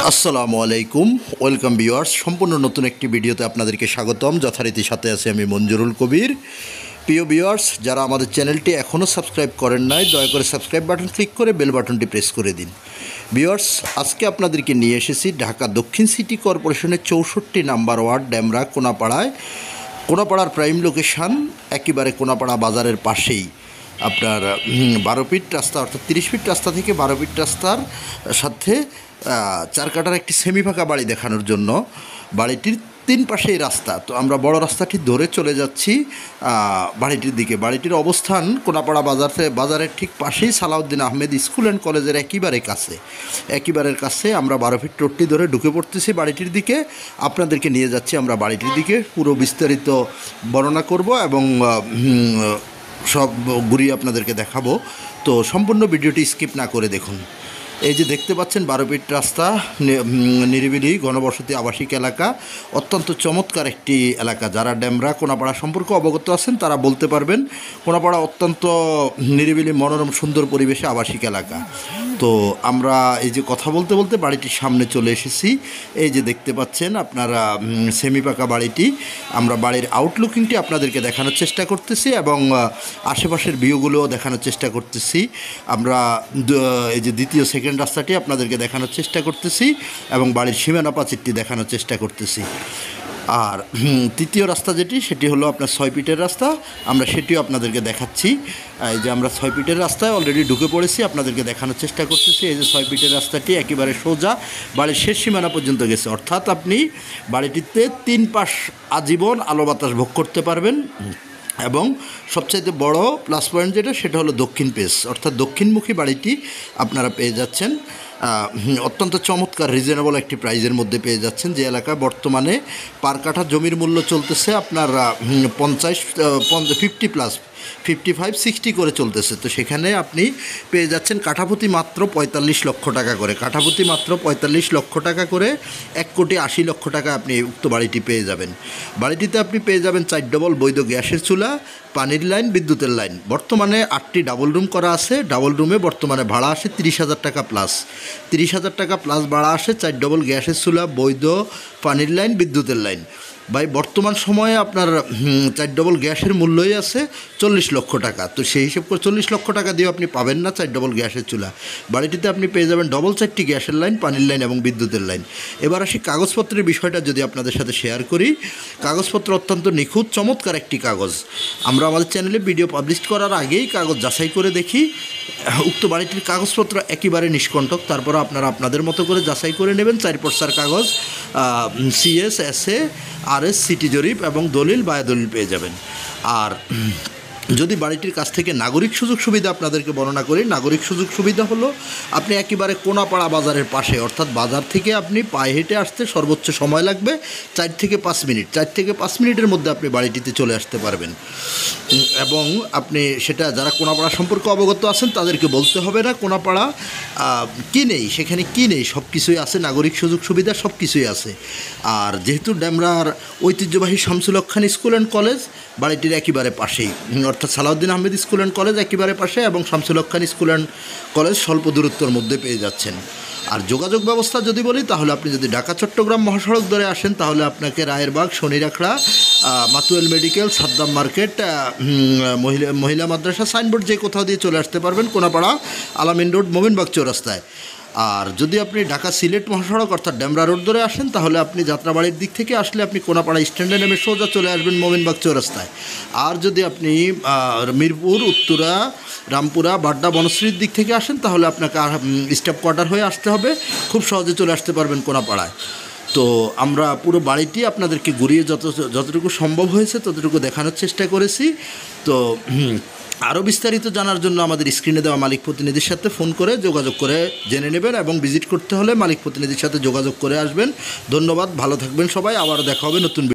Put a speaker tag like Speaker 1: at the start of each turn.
Speaker 1: আসসালামু আলাইকুম, welcome viewers. সম্পূর্ণ নতুন একটি ভিডিওতে আপনাদেরকে স্বাগতম। যথারীতি সাথে আছি আমি মঞ্জুরুল কবির। প্রিয় ভিউয়ার্স, যারা আমাদের চ্যানেলটি এখনও সাবস্ক্রাইব করেন নাই, দয়া করে সাবস্ক্রাইব বাটন ক্লিক করে বেল বাটনটি প্রেস করে দিন। ভিউয়ার্স, আজকে আপনাদেরকে নিয়ে এসেছি ঢাকা দক্ষিণ সিটি কর্পোরেশনের 64 নাম্বার ওয়ার্ড ডেমরা কোনাপাড়ার প্রাইম লোকেশান, একেবারে কোনাপাড়া বাজারের পাশেই আপনার 12 ফিট রাস্তা, অর্থাৎ 30 ফিট রাস্তা থেকে 12 ফিট রাস্তার সাথে 4 কাঠার একটি সেমি ফাঁকা বাড়ি দেখানোর জন্য। বাড়িটির 3 পাশেই রাস্তা। তো আমরা বড় রাস্তাটি ধরে চলে যাচ্ছি বাড়িটির দিকে। বাড়িটির অবস্থান কোনাপাড়া বাজারের ঠিক পাশেই সালাউদ্দিন আহমেদ স্কুল অ্যান্ড কলেজের একেবারের কাছে আমরা 12 ফিট রোডটি ধরে ঢুকে পড়তেছি বাড়িটির দিকে। আপনাদেরকে নিয়ে যাচ্ছি আমরা বাড়িটির দিকে, পুরো বিস্তারিত বর্ণনা করব এবং সব ঘুরিয়ে আপনাদেরকে দেখাবো। তো সম্পূর্ণ ভিডিওটি স্কিপ না করে দেখুন। এই যে দেখতে পাচ্ছেন 12 ফিট রাস্তা, নিরিবিলি ঘনবসতি আবাসিক এলাকা, অত্যন্ত চমৎকার একটি এলাকা। যারা ডেমরা কোনাপাড়া সম্পর্কে অবগত আছেন তারা বলতে পারবেন কোনাপাড়া অত্যন্ত নিরিবিলি মনোরম সুন্দর পরিবেশে আবাসিক এলাকা। তো আমরা এই যে কথা বলতে বলতে বাড়িটির সামনে চলে এসেছি। এই যে দেখতে পাচ্ছেন আপনারা সেমি পাকা বাড়িটি। আমরা বাড়ির আউটলুকিংটি আপনাদেরকে দেখানোর চেষ্টা করতেছি এবং আশেপাশের ভিউগুলোও দেখানোর চেষ্টা করতেছি। আমরা এই যে দ্বিতীয় সেকেন্ড রাস্তাটি আপনাদেরকে দেখানোর চেষ্টা করতেছি এবং বাড়ির সীমানা প্রাচীরটি দেখানোর চেষ্টা করতেছি। আর তৃতীয় রাস্তা সেটি হলো আপনার 6 ফিটের রাস্তা, আমরা সেটিও আপনাদেরকে দেখাচ্ছি। এই যে আমরা 6 ফিটের রাস্তায় অলরেডি ঢুকে পড়েছি, আপনাদেরকে দেখানোর চেষ্টা করতেছি। এই যে 6 ফিটের রাস্তাটি একেবারে সোজা বাড়ির শেষ সীমানা পর্যন্ত গেছে, অর্থাৎ আপনি বাড়িটিতে 3 পাশ আজীবন আলো বাতাস ভোগ করতে পারবেন। এবং সবচাইতে বড় প্লাস পয়েন্ট সেটা হলো দক্ষিণ পেস, অর্থাৎ দক্ষিণমুখী বাড়িটি আপনারা পেয়ে যাচ্ছেন অত্যন্ত চমৎকার রিজনেবল একটি প্রাইজের মধ্যে পেয়ে যাচ্ছেন। যে এলাকায় বর্তমানে পার কাঠা জমির মূল্য চলতেছে আপনার 55-60 করে চলতেছে। তো সেখানে আপনি পেয়ে যাচ্ছেন কাঠাপ্রতি মাত্র 45 লক্ষ টাকা করে, কাঠাপ্রতি মাত্র 45 লক্ষ টাকা করে, 1,80,00,000 টাকা আপনি উক্ত বাড়িটি পেয়ে যাবেন। বাড়িটিতে আপনি পেয়ে যাবেন 4 ডবল বৈধ গ্যাসের চুলা, পানির লাইন, বিদ্যুতের লাইন। বর্তমানে 8টি ডাবল রুম করা আছে। ডাবল রুমে বর্তমানে ভাড়া আসে 30,000 টাকা প্লাস, 30,000 টাকা প্লাস ভাড়া আসে। 4 ডবল গ্যাসের চুলা, বৈধ পানির লাইন, বিদ্যুতের লাইন। ভাই বর্তমান সময়ে আপনার 4 ডবল গ্যাসের মূল্যই আছে 40 লক্ষ টাকা। তো সেই হিসেব করে 40 লক্ষ টাকা দিয়ে আপনি পাবেন না 4 ডবল গ্যাসের চুলা। বাড়িটিতে আপনি পেয়ে যাবেন ডবল 4টি গ্যাসের লাইন, পানির লাইন এবং বিদ্যুতের লাইন। এবার আসি কাগজপত্রের বিষয়টা যদি আপনাদের সাথে শেয়ার করি। কাগজপত্র অত্যন্ত নিখুঁত চমৎকার একটি কাগজ। আমরা আমাদের চ্যানেলে ভিডিও পাবলিশ করার আগেই কাগজ যাচাই করে দেখি। উক্ত বাড়িটির কাগজপত্র একেবারে নিষ্কণ্টক। তারপর আপনারা আপনাদের মতো করে যাচাই করে নেবেন। 4 পর্সার কাগজ, CS, SA, RS, সিটি জরিপ এবং দলিল বায়া দলিল পেয়ে যাবেন। আর যদি বাড়িটির কাছ থেকে নাগরিক সুযোগ সুবিধা আপনাদেরকে বর্ণনা করি, নাগরিক সুযোগ সুবিধা হলো আপনি একেবারে কোনাপাড়া বাজারের পাশে, অর্থাৎ বাজার থেকে আপনি পায়ে হেঁটে আসতে সর্বোচ্চ সময় লাগবে 4 থেকে 5 মিনিট। 4 থেকে 5 মিনিটের মধ্যে আপনি বাড়িটিতে চলে আসতে পারবেন। এবং আপনি সেটা যারা কোনাপাড়া সম্পর্কে অবগত আছেন তাদেরকে বলতে হবে না কোনাপাড়া কী নেই, সেখানে কী নেই, সব কিছুই আছে, নাগরিক সুযোগ সুবিধা সব কিছুই আছে। আর যেহেতু ডেমরার ঐতিহ্যবাহী Shamsul Haque Khan school and college বাড়িটির একেবারে পাশেই, অর্থাৎ Salauddin Ahmed school and college একেবারে পাশে এবং Shamsul Haque Khan school and college স্বল্প দূরত্বের মধ্যে পেয়ে যাচ্ছেন। আর যোগাযোগ ব্যবস্থা যদি বলি, তাহলে আপনি যদি ঢাকা চট্টগ্রাম মহাসড়ক ধরে আসেন তাহলে আপনাকে রায়েরবাগ, শনিরাখড়া, মাতুয়েল মেডিকেল, সাদ্দাম মার্কেট, মহিলা মাদ্রাসা সাইনবোর্ড যে কোথাও দিয়ে চলে আসতে পারবেন কোনাপাড়া আলামিন রোড, মোমিনবাগ চৌরাস্তায়। আর যদি আপনি ঢাকা সিলেট মহাসড়ক অর্থাৎ ডেমরা রোড ধরে আসেন তাহলে আপনি যাত্রাবাড়ির দিক থেকে আসলে আপনি কোনাপাড়া স্ট্যান্ডে নেমে সোজা চলে আসবেন মোমিনবাগ চৌরাস্তায়। আর যদি আপনি মিরপুর, উত্তরা, রামপুরা, বাড্ডা, বনশ্রীর দিক থেকে আসেন তাহলে আপনাকে স্টাফ কোয়ার্টার হয়ে আসতে হবে, খুব সহজে চলে আসতে পারবেন কোনাপাড়ায়। তো আমরা পুরো বাড়িটি আপনাদেরকে ঘুরিয়ে যতটুকু সম্ভব হয়েছে ততটুকু দেখানোর চেষ্টা করেছি। তো আরও বিস্তারিত জানার জন্য আমাদের স্ক্রিনে দেওয়া মালিক প্রতিনিধির সাথে ফোন করে যোগাযোগ করে জেনে নেবেন এবং ভিজিট করতে হলে মালিক প্রতিনিধির সাথে যোগাযোগ করে আসবেন। ধন্যবাদ, ভালো থাকবেন সবাই, আবারও দেখা হবে নতুন